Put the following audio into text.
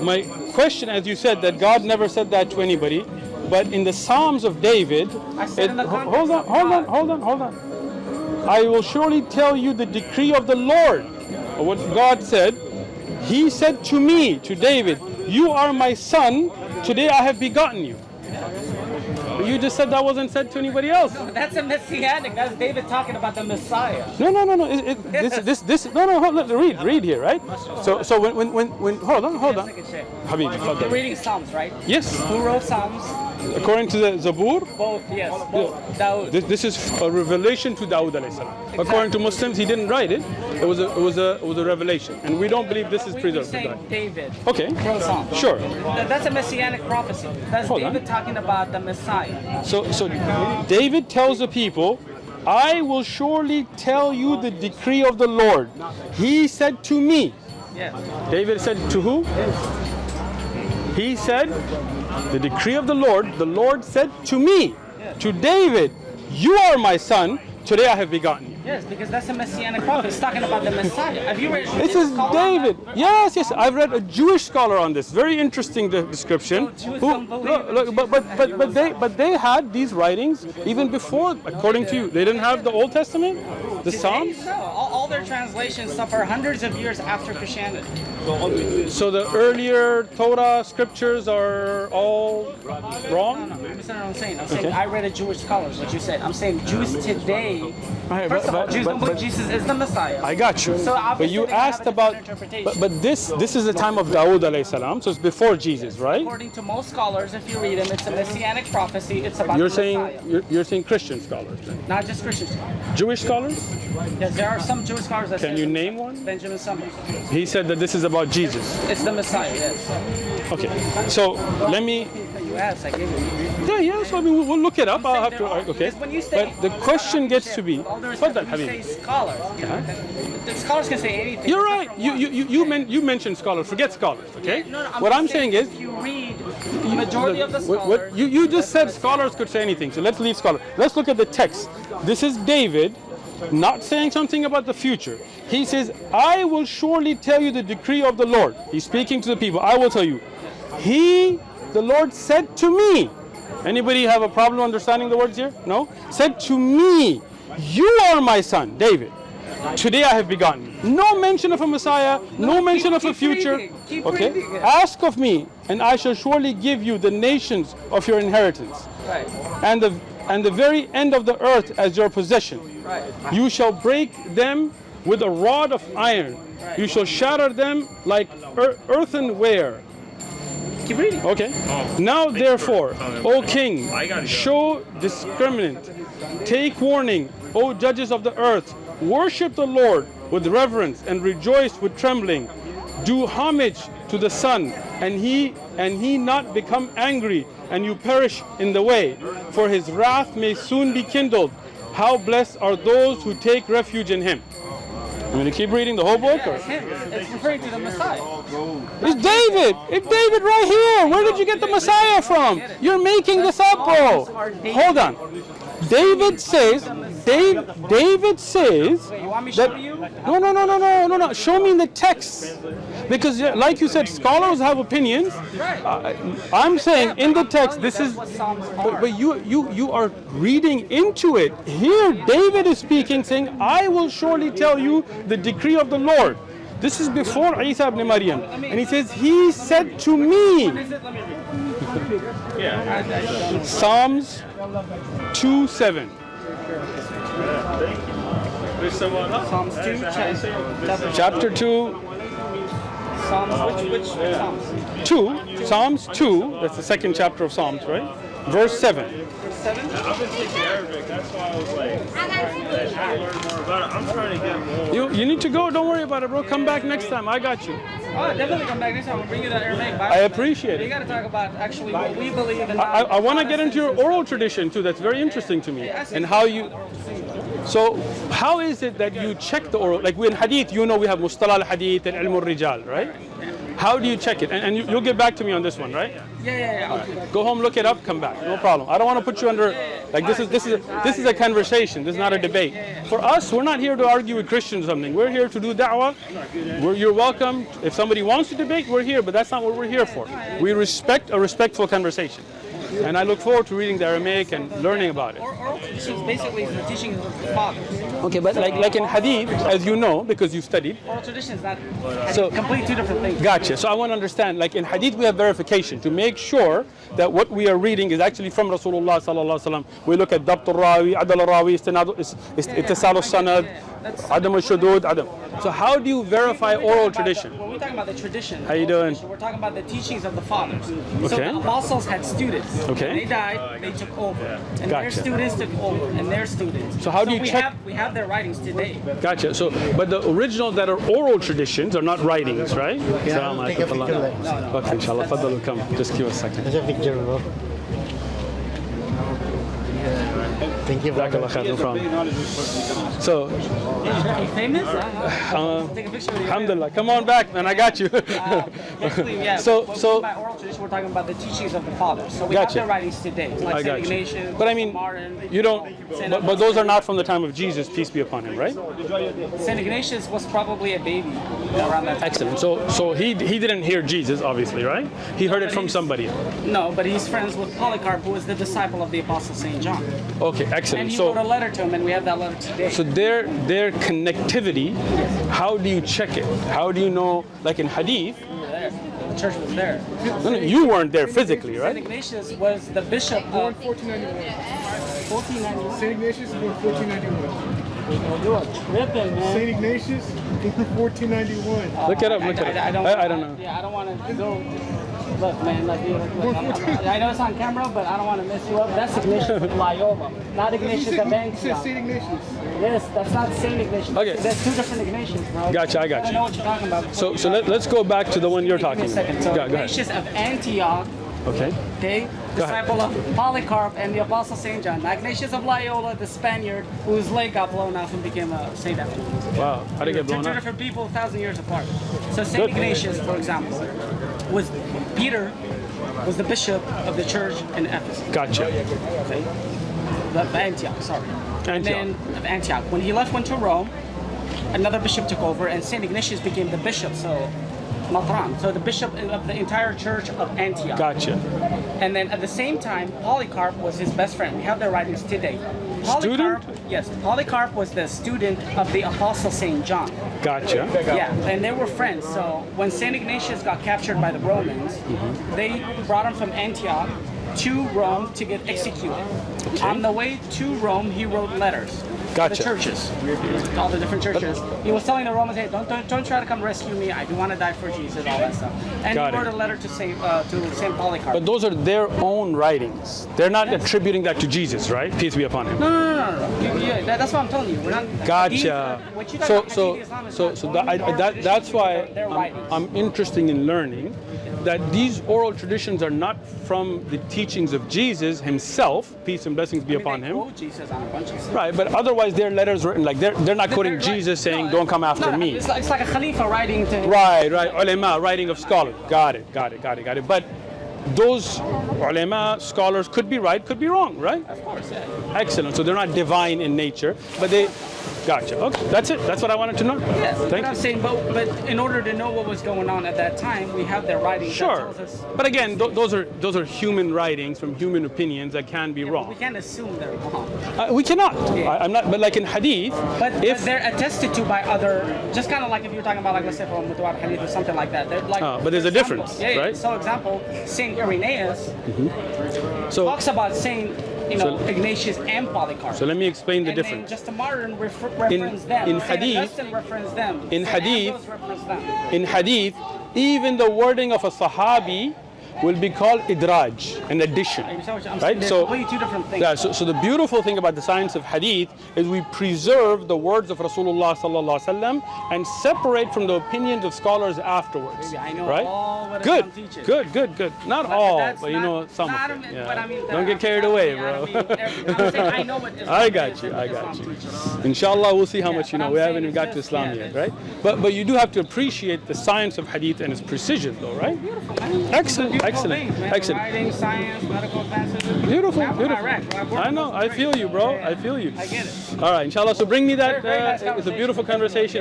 My question, as you said, that God never said that to anybody, but in the Psalms of David, hold on. I will surely tell you the decree of the Lord. What God said, He said to me, to David, you are my son, today I have begotten you. You just said that wasn't said to anybody else. No, that's a messianic. That's David talking about the Messiah. No. Read here, right? So when hold on. Habib, You're reading Psalms, right? Yes. Who wrote Psalms? According to the Zabur, Both, yes, both. Dawood. this is a revelation to Dawood alayhi salam. Exactly. According to Muslims, he didn't write it. It was a revelation, and we don't believe this is We preserved. say David Okay. wrote Psalms. Sure. That's a messianic prophecy. That's Hold on. David talking about the Messiah. So David tells the people, I will surely tell you the decree of the Lord. He said to me. Yeah. David said to who? He said, the decree of the Lord said to me, to David, you are my son, today I have begotten you. Yes, because that's a messianic prophet. It's talking about the Messiah. Have you read This is David. Yes, I've read a Jewish scholar on this. Very interesting description. So Jews don't believe in But they had these writings even before, according to you. They didn't have the Old Testament, the Psalms. No, all their translations suffer hundreds of years after Christianity. So the earlier Torah scriptures are all wrong? No, that's not what I'm saying. I'm saying I read a Jewish scholar, what you said. I'm saying Jews today, first of all, Jews don't believe Jesus is the Messiah. I got you. So But you obviously they have asked a about, different interpretation. but this is the time of Dawood alayhi salam, so it's before Jesus, right? According to most scholars, if you read them, it's a messianic prophecy. It's about You're the saying Messiah. you're saying Christian scholars, then. Not just Christians. Jewish scholars? Yes, there are some Jewish scholars that Can say you the name one? Benjamin Summers. He said that this is about Jesus. It's the Messiah, yes. Okay, so let me. You asked, I gave you. Yeah. So I mean, we'll look it up. I'll have There to. are, Okay. because when you say, But the question gets to be. all the respect, Tfaddal, when you Habib. say scholars, the scholars can say anything. You're except right. for one. You mentioned scholars. Forget scholars. Okay. No, What I'm saying is, if you read the majority of the scholars, you just said scholars could say anything. So let's leave scholars. Let's look at the text. This is David, not saying something about the future. He says, "I will surely tell you the decree of the Lord." He's speaking to the people. I will tell you. The Lord said to me. Anybody have a problem understanding the words here? No? Said to me, you are my son, David. Today I have begotten you. No mention of a Messiah, no mention of a future. Keep Okay? reading it. Ask of me, and I shall surely give you the nations of your inheritance, right, and the very end of the earth as your possession. right. You shall break them with a rod of iron. You shall shatter them like earthenware. Keep reading. Okay. Now therefore, O king, show discriminant. Take warning, O judges of the earth. Worship the Lord with reverence and rejoice with trembling. Do homage to the Son, and he not become angry, and you perish in the way. For his wrath may soon be kindled. How blessed are those who take refuge in him. I'm going to keep reading the whole book? Yeah, Or? it's him. It's referring to the Messiah. It's David. It's David right here. Where did you get the Messiah from? You're making this up, bro. Hold on. David says. David says. Wait, you want me to that, show you? No. Show me in the text, because like you said, scholars have opinions. Right. I'm saying in the text, this That's is. what Psalms are. But you are reading into it. Here, David is speaking, saying, "I will surely tell you the decree of the Lord." This is before Isa ibn Maryam, and he says, "He said to me." Let me read. Psalms 2:7. Psalms 2, Chapter 2, Psalms, which Psalms? 2. Psalms 2. That's the second chapter of Psalms, right? Verse 7. Verse 7? I've been taking Arabic, that's why I was like, I should learn more about it. I'm trying to get more. You need to go. Don't worry about it, bro. Come back next time. I got you. Oh, definitely come back next time. We'll bring you that Aramaic Bible. I appreciate You it. got to talk about actually what we believe in. I want to get into your oral tradition too. That's very interesting to me. And how you. So how is it that you check the oral? Like we in Hadith, we have Mustalah al-Hadith and Ilm al-Rijal, right? How do you check it? And you'll get back to me on this one, right? Yeah. Go home, look it up, come back. No problem. I don't want to put you under like this is a conversation. This is not a debate. For us, we're not here to argue with Christians or something. We're here to do da'wah. You're welcome. If somebody wants to debate, we're here, but that's not what we're here for. We respect a respectful conversation. And I look forward to reading the Aramaic and learning about it. Oral traditions basically is the teaching of the fathers. Okay, but like in Hadith, as you know, because you've studied. Oral tradition is not completely two different things. Gotcha. So I want to understand, like in Hadith, we have verification to make sure that what we are reading is actually from Rasulullah sallallahu alaihi wasallam. We look at Dabt al-Rawi, Adal al-Rawi, Ittisal al-Sanad, Adam al-Shudud, Adam. So how do you verify oral tradition? When we're talking about the tradition, how you doing? We're talking about the teachings of the fathers. Okay. So the apostles had students. Okay. When they died, they took over. And their Gotcha. students took over, and their students. So how do you check? We have their writings today. Gotcha. So, but the originals that are oral traditions are not writings, right? Yeah, take a picture of that. Okay, inshallah. Faddalu, come. Just give us a second. There's a picture, bro. Thank you, brother. Jazakallah khair, no problem. So, Are you famous? Take a picture with you. alhamdulillah. Come on back, man. I got you. Basically, yeah. So- When we so- talk about oral tradition, we're talking about the teachings of the fathers. So we Gotcha. have their writings today, like I Saint got you. Ignatius, But I mean, Martin. you don't. But those are not from the time of Jesus, peace be upon him, right? Saint Ignatius was probably a baby around that time. Excellent. So he didn't hear Jesus, obviously, right? He heard it from somebody. No, but he's friends with Polycarp, who was the disciple of the Apostle Saint John. Okay, And excellent. he So. wrote a letter to him, and we have that letter today. So their connectivity, how do you check it? How do you know, like in Hadith, We were there. The church was there. no, you weren't there physically, Saint right? Ignatius was the bishop Born of 1491. 1491. St. Ignatius born 1491. You are tripping, man. St. Ignatius born 1491. Look it up, look it up. I don't know. Yeah, I don't want to go. Look, man, like, I know it's on camera, but I don't want to mess you up. That's Ignatius of Loyola, not Ignatius of You said Antioch. St. Ignatius. Yes, that's not Saint Ignatius. Okay. There's two different Ignatius, bro. Gotcha, I got I you. know what you're talking about. So let's go back to the one you're Give me talking a second. about. So Go ahead. Ignatius of Antioch, Okay. okay, Go ahead. disciple of Polycarp and the Apostle Saint John. Now, Ignatius of Loyola, the Spaniard, whose leg got blown off and became a saint afterwards. Wow. How did it get blown Two up? different people, 1,000 years apart. So Saint Good. Ignatius, for example, was Peter was the bishop of the church in Ephesus. Gotcha. Okay? Of Antioch, sorry. And Antioch. then of Antioch. When he went to Rome, another bishop took over, and Saint Ignatius became the bishop. So, Matran. So the bishop of the entire church of Antioch. Gotcha. And then at the same time, Polycarp was his best friend. We have their writings today. Polycarp, yes, Polycarp was the student of the Apostle Saint John. Gotcha. Yeah, and they were friends. So when Saint Ignatius got captured by the Romans, they brought him from Antioch to Rome to get executed. On the way to Rome, he wrote letters. Gotcha. To the churches, to all the different churches. He was telling the Romans, "Hey, don't try to come rescue me. I do want to die for Jesus." All that stuff. And Got he wrote it. a letter to Saint Polycarp. But those are their own writings. They're not attributing that to Jesus, right? Peace be upon him. No. That's what I'm telling you. We're not. Gotcha. What you talk So about Hadith Islam is not only that's why their writings. I'm interested in learning that these oral traditions are not from the teachings of Jesus himself, peace and blessings be upon They him. quote Jesus on a bunch of stuff. Right, but otherwise their letters written like they're not quoting They're Jesus right. saying No, don't come after no, me. It's like a Khalifa writing to. Right, ulama, writing of scholars. Got it. But those ulama, scholars could be right, could be wrong, right? Of course, yeah. Excellent. So they're not divine in nature, but they. Gotcha. Okay, that's it. That's what I wanted to know. Yes, but Thank I'm you. saying, but in order to know what was going on at that time, we have their writings that Sure, tells us. but again, those are human writings from human opinions that can be We wrong. can't assume they're wrong. We cannot. Yeah. I'm not. But like in hadith, But if they're attested to by other, just kind of like if you're talking about, like, let's say from Mutawar Hadith or something like that. They're like, but there's a examples. difference, Yeah. right? So example, Saint Irenaeus so talks about Saint, Ignatius and Polycarp. so let me explain the and then difference. Justin Martin reference them. in Saint Hadith- Augustine reference them. in Saint Hadith- Ambrose reference them. In hadith, even the wording of a sahabi will be called idraj, an addition. Right? So, completely two different things. Yeah, so the beautiful thing about the science of hadith is we preserve the words of Rasulullah sallallahu alaihi wasallam and separate from the opinions of scholars afterwards. Maybe I know right? all what Good, Islam teaches. good. Not all, that's but you not- know some not- of it. Yeah. but I mean, Don't get I'm carried telling away, you, bro. I'm saying I know what Islam I got is you. and I what got Islam you. teaches. Inshallah, we'll see how Yeah, much you but know. I'm We saying haven't even it's got to just- Islam yeah, yet, right? But you do have to appreciate the science of hadith and its precision, though, right? Excellent, excellent. Writing, science, medical advances. Beautiful, Now, beautiful. Iraq, I've worked I with know. those I great. feel you, bro. Yeah, I feel you. I get it. All right, inshallah. So bring me that. Very nice It's a beautiful conversation. conversation.